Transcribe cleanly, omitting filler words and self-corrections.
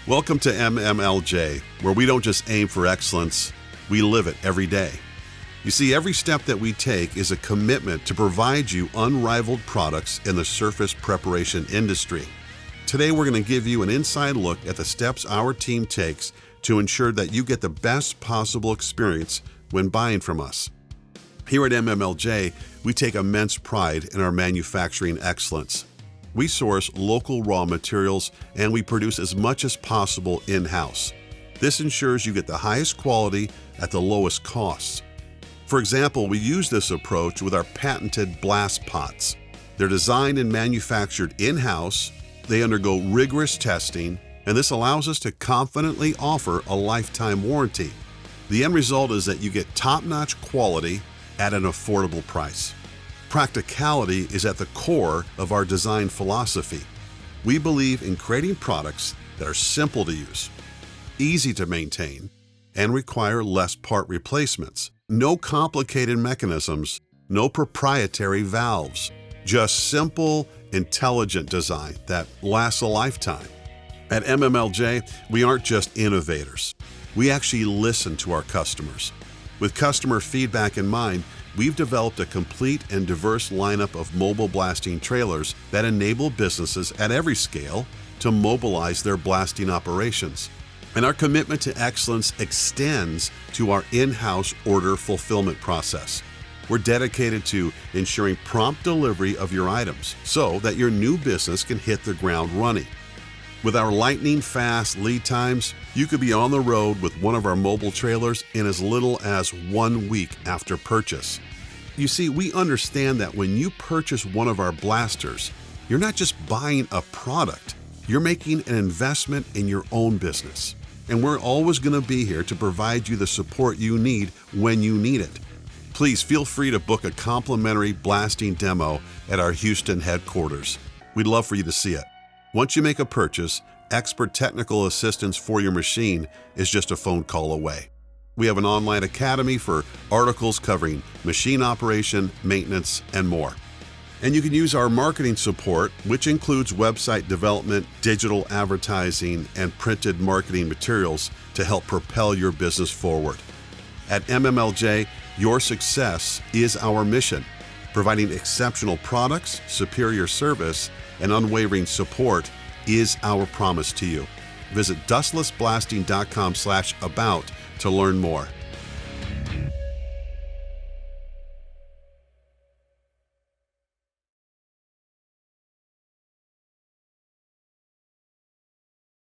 Welcome to MMLJ, where we don't just aim for excellence, we live it every day. You see, every step that we take is a commitment to provide you unrivaled products in the surface preparation industry. Today, we're going to give you an inside look at the steps our team takes to ensure that you get the best possible experience when buying from us. Here at MMLJ, we take immense pride in our manufacturing excellence. We source local raw materials and we produce as much as possible in-house. This ensures you get the highest quality at the lowest costs. For example, we use this approach with our patented blast pots. They're designed and manufactured in-house, they undergo rigorous testing, and this allows us to confidently offer a lifetime warranty. The end result is that you get top-notch quality at an affordable price. Practicality is at the core of our design philosophy. We believe in creating products that are simple to use, easy to maintain, and require less part replacements. No complicated mechanisms, no proprietary valves, just simple, intelligent design that lasts a lifetime. At MMLJ, we aren't just innovators. We actually listen to our customers. With customer feedback in mind, we've developed a complete and diverse lineup of mobile blasting trailers that enable businesses at every scale to mobilize their blasting operations. And our commitment to excellence extends to our in-house order fulfillment process. We're dedicated to ensuring prompt delivery of your items so that your new business can hit the ground running. With our lightning-fast lead times, you could be on the road with one of our mobile trailers in as little as 1 week after purchase. You see, we understand that when you purchase one of our blasters, you're not just buying a product, you're making an investment in your own business. And we're always going to be here to provide you the support you need when you need it. Please feel free to book a complimentary blasting demo at our Houston headquarters. We'd love for you to see it. Once you make a purchase, expert technical assistance for your machine is just a phone call away. We have an online academy for articles covering machine operation, maintenance, and more. And you can use our marketing support, which includes website development, digital advertising, and printed marketing materials to help propel your business forward. At MMLJ, your success is our mission. Providing exceptional products, superior service, and unwavering support is our promise to you. Visit dustlessblasting.com/about to learn more.